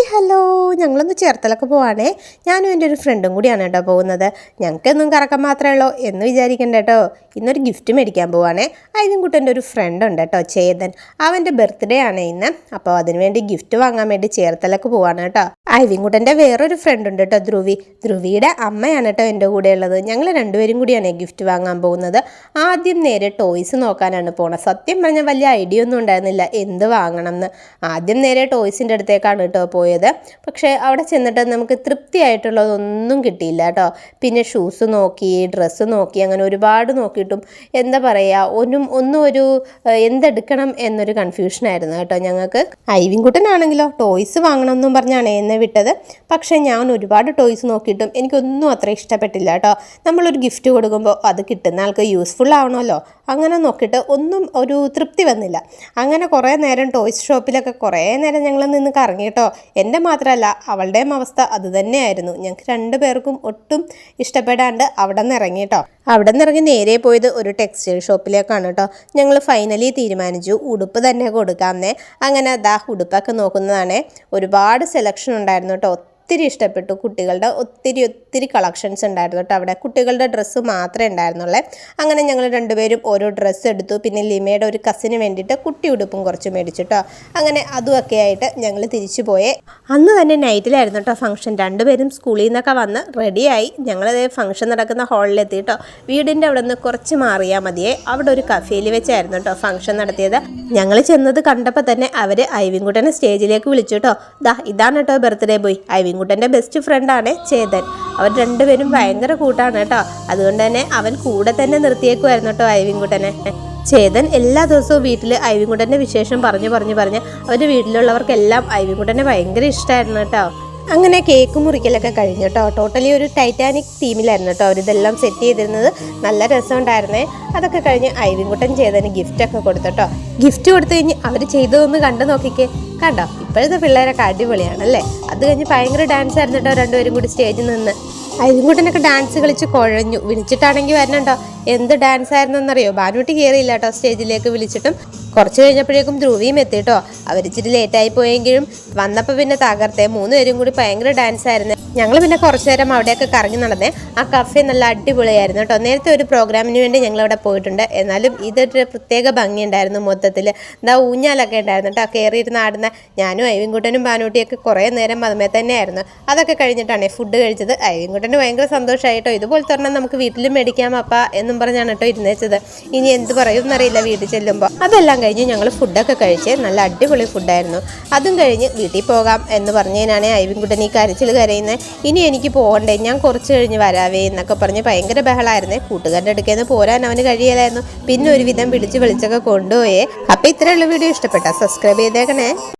Hello, ഞങ്ങളൊന്ന് ചേർത്തലൊക്കെ പോവാണേ. ഞാനും എൻ്റെ ഒരു ഫ്രണ്ടും കൂടിയാണ് കേട്ടോ പോകുന്നത്. ഞങ്ങൾക്കൊന്നും കറക്കം മാത്രമേ ഉള്ളൂ എന്ന് വിചാരിക്കണ്ട കേട്ടോ. ഇന്നൊരു ഗിഫ്റ്റ് മേടിക്കാൻ പോവാണേ. ഐവിൻകുട്ടൻ്റെ ഒരു ഫ്രണ്ട് ഉണ്ട് കേട്ടോ, ചേതൻ. അവൻ്റെ ബർത്ത്ഡേ ആണ് ഇന്ന്. അപ്പോൾ അതിനുവേണ്ടി ഗിഫ്റ്റ് വാങ്ങാൻ വേണ്ടി ചേർത്തലൊക്കെ പോവാണ് കേട്ടോ. ഐവിൻകുട്ടൻ്റെ വേറൊരു ഫ്രണ്ട് ഉണ്ട് കേട്ടോ, ധ്രുവിയുടെ അമ്മയാണ് കേട്ടോ എൻ്റെ കൂടെ ഉള്ളത്. ഞങ്ങൾ രണ്ടുപേരും കൂടിയാണ് ഗിഫ്റ്റ് വാങ്ങാൻ പോകുന്നത്. ആദ്യം നേരെ ടോയ്സ് നോക്കാനാണ് പോണത്. സത്യം പറഞ്ഞാൽ വലിയ ഐഡിയ ഒന്നും ഉണ്ടായിരുന്നില്ല എന്ത് വാങ്ങണം എന്ന്. ആദ്യം നേരെ ടോയ്സിൻ്റെ അടുത്തേക്കാണ് കേട്ടോ പോയത്. പക്ഷേ അവിടെ ചെന്നിട്ട് നമുക്ക് തൃപ്തിയായിട്ടുള്ളതൊന്നും കിട്ടിയില്ല കേട്ടോ. പിന്നെ ഷൂസ് നോക്കി, ഡ്രസ്സ് നോക്കി, അങ്ങനെ ഒരുപാട് നോക്കിയിട്ടും എന്താ പറയുക, ഒന്നും ഒരു എന്തെടുക്കണം എന്നൊരു കൺഫ്യൂഷനായിരുന്നു കേട്ടോ ഞങ്ങൾക്ക്. ഐവിൻകുട്ടനാണെങ്കിലോ ടോയ്സ് വാങ്ങണമെന്നും പറഞ്ഞാണ് എന്നെ വിട്ടത്. പക്ഷേ ഞാൻ ഒരുപാട് ടോയ്സ് നോക്കിയിട്ടും എനിക്കൊന്നും അത്ര ഇഷ്ടപ്പെട്ടില്ല കേട്ടോ. നമ്മളൊരു ഗിഫ്റ്റ് കൊടുക്കുമ്പോൾ അത് കിട്ടുന്ന ആൾക്ക് യൂസ്ഫുൾ ആവണമല്ലോ. അങ്ങനെ നോക്കിയിട്ട് ഒന്നും ഒരു തൃപ്തി വന്നില്ല. അങ്ങനെ കുറേ നേരം ടോയ്സ് ഷോപ്പിലൊക്കെ കുറേ നേരം ഞങ്ങൾ നിന്ന് കറങ്ങിയിട്ടോ. എൻ്റെ മാത്രമല്ല അവളുടെയും അവസ്ഥ അത് തന്നെയായിരുന്നു. ഞങ്ങൾക്ക് രണ്ടുപേർക്കും ഒട്ടും ഇഷ്ടപ്പെടാണ്ട് അവിടെ നിന്ന് ഇറങ്ങി കേട്ടോ. അവിടെ നിന്ന് ഇറങ്ങി നേരെ പോയത് ഒരു ടെക്സ്റ്റൈൽ ഷോപ്പിലേക്കാണ് കേട്ടോ. ഞങ്ങൾ ഫൈനലി തീരുമാനിച്ചു ഉടുപ്പ് തന്നെ കൊടുക്കാമെന്നേ. അങ്ങനെ ഉടുപ്പൊക്കെ നോക്കുന്നതാണ്. ഒരുപാട് സെലക്ഷൻ ഉണ്ടായിരുന്നു കേട്ടോ. ഒത്തിരി ഇഷ്ടപ്പെട്ടു. കുട്ടികളുടെ ഒത്തിരി കളക്ഷൻസ് ഉണ്ടായിരുന്നു കേട്ടോ അവിടെ. കുട്ടികളുടെ ഡ്രസ്സ് മാത്രമേ ഉണ്ടായിരുന്നുള്ളേ. അങ്ങനെ ഞങ്ങൾ രണ്ടുപേരും ഓരോ ഡ്രസ്സ് എടുത്തു. പിന്നെ ലിമയുടെ ഒരു കസിന് വേണ്ടിയിട്ട് കുട്ടി ഉടുപ്പും കുറച്ച് മേടിച്ചു കേട്ടോ. അങ്ങനെ അതുമൊക്കെ ആയിട്ട് ഞങ്ങൾ തിരിച്ചു പോയേ. അന്ന് തന്നെ നൈറ്റിലായിരുന്നു കേട്ടോ ഫംഗ്ഷൻ. രണ്ടുപേരും സ്കൂളിൽ നിന്നൊക്കെ വന്ന് റെഡിയായി. ഞങ്ങളത് ഫംഗ്ഷൻ നടക്കുന്ന ഹാളിലെത്തി കേട്ടോ. വീടിൻ്റെ അവിടെ നിന്ന് കുറച്ച് മാറിയാൽ മതിയേ. അവിടെ ഒരു കഫേയിൽ വെച്ചായിരുന്നു കേട്ടോ ഫംഗ്ഷൻ നടത്തിയത്. ഞങ്ങൾ ചെന്നത് കണ്ടപ്പോൾ തന്നെ അവർ ഐവിൻകുട്ടനെ സ്റ്റേജിലേക്ക് വിളിച്ചു കേട്ടോ. ഇതാണ് കേട്ടോ ബർത്ത്ഡേ ബോയ്. ഐവിൻകുട്ടൻ്റെ ബെസ്റ്റ് ഫ്രണ്ടാണ് ചേതൻ. അവർ രണ്ടുപേരും ഭയങ്കര കൂട്ടാണ് കേട്ടോ. അതുകൊണ്ട് തന്നെ അവൻ കൂടെ തന്നെ നിർത്തിയേക്കുമായിരുന്നു കേട്ടോ ഐവിൻകുട്ടനെ. ചേതൻ എല്ലാ ദിവസവും വീട്ടിൽ ഐവിൻകുട്ടൻ്റെ വിശേഷം പറഞ്ഞ് അവരുടെ വീട്ടിലുള്ളവർക്കെല്ലാം ഐവിൻകുട്ടനെ ഭയങ്കര ഇഷ്ടമായിരുന്നു കേട്ടോ. അങ്ങനെ കേക്ക് മുറിക്കലൊക്കെ കഴിഞ്ഞു കേട്ടോ. ടോട്ടലി ഒരു ടൈറ്റാനിക് തീമിലായിരുന്നു കേട്ടോ അവരിതെല്ലാം സെറ്റ് ചെയ്തിരുന്നത്. നല്ല രസമുണ്ടായിരുന്നേ. അതൊക്കെ കഴിഞ്ഞ് ഐവിൻകുട്ടൻ ചേതന് ഗിഫ്റ്റൊക്കെ കൊടുത്തു കേട്ടോ. ഗിഫ്റ്റ് കൊടുത്തു കഴിഞ്ഞ് അവർ ചെയ്തതൊന്ന് കണ്ടു നോക്കിക്കേ. കണ്ടോ, ഇപ്പോഴത്തെ പിള്ളേരൊക്കെ അടിപൊളിയാണല്ലേ. അത് കഴിഞ്ഞ് ഭയങ്കര ഡാൻസ് ആയിരുന്നു കേട്ടോ രണ്ടുപേരും കൂടി സ്റ്റേജിൽ നിന്ന്. ഐവിൻകുട്ടനൊക്കെ ഡാൻസ് കളിച്ച് കുഴഞ്ഞു. വിളിച്ചിട്ടാണെങ്കിൽ വരണുണ്ടോ. എന്ത് ഡാൻസ് ആയിരുന്നെന്നറിയോ. ഭാനുട്ടി കയറിയില്ല കേട്ടോ സ്റ്റേജിലേക്ക് വിളിച്ചിട്ടും. കുറച്ച് കഴിഞ്ഞപ്പോഴേക്കും ധ്രുവിയും എത്തി കേട്ടോ. അവരിച്ചിരി ലേറ്റായി പോയെങ്കിലും വന്നപ്പോൾ പിന്നെ തകർത്തേ. 3 പേരും കൂടി ഭയങ്കര ഡാൻസ് ആയിരുന്നു. ഞങ്ങൾ പിന്നെ കുറച്ച് നേരം അവിടെയൊക്കെ കറങ്ങി നടന്നേ. ആ കഫേ നല്ല അടിപൊളിയായിരുന്നു കേട്ടോ. നേരത്തെ ഒരു പ്രോഗ്രാമിന് വേണ്ടി ഞങ്ങളവിടെ പോയിട്ടുണ്ട്. എന്നാലും ഇതൊരു പ്രത്യേക ഭംഗിയുണ്ടായിരുന്നു മൊത്തത്തിൽ. ഊഞ്ഞാലൊക്കെ ഉണ്ടായിരുന്നു കേട്ടോ. കയറിയിരുന്ന് ആടുന്ന ഞാനും ഐവിൻകുട്ടനും ഭാനുട്ടിയൊക്കെ കുറേ നേരം അതുമേ തന്നെയായിരുന്നു. അതൊക്കെ കഴിഞ്ഞിട്ടാണ് ഫുഡ് കഴിച്ചത്. ഐവിൻകുട്ടന് ഭയങ്കര സന്തോഷമായിട്ടോ. ഇതുപോലത്തെ ഒരെണ്ണം നമുക്ക് വീട്ടിലും മേടിക്കാം അപ്പ എന്നും പറഞ്ഞാണ് കേട്ടോ ഇരുന്നേച്ചത്. ഇനി എന്ത് പറയുമെന്നറിയില്ല വീട്ടിൽ ചെല്ലുമ്പോൾ. അതെല്ലാം കഴിഞ്ഞ് ഞങ്ങൾ ഫുഡൊക്കെ കഴിച്ച് നല്ല അടിപൊളി ഫുഡായിരുന്നു. അതും കഴിഞ്ഞ് വീട്ടിൽ പോകാം എന്ന് പറഞ്ഞതിനാണ് ഐവിൻകുട്ടൻ ഈ കരച്ചിൽ കരയുന്നത്. ഇനി എനിക്ക് പോകണ്ടേ, ഞാൻ കുറച്ച് കഴിഞ്ഞ് വരാവേ എന്നൊക്കെ പറഞ്ഞ് ഭയങ്കര ബഹളമായിരുന്നേ. കൂട്ടുകാരുടെ അടുക്കൽ നിന്ന് പോരാൻ അവന് കഴിയില്ലായിരുന്നു. പിന്നെ ഒരുവിധം വിളിച്ചൊക്കെ കൊണ്ടുപോയേ. അപ്പോൾ ഇത്രയുള്ള വീഡിയോ ഇഷ്ടപ്പെട്ടാൽ സബ്സ്ക്രൈബ് ചെയ്തേക്കണേ.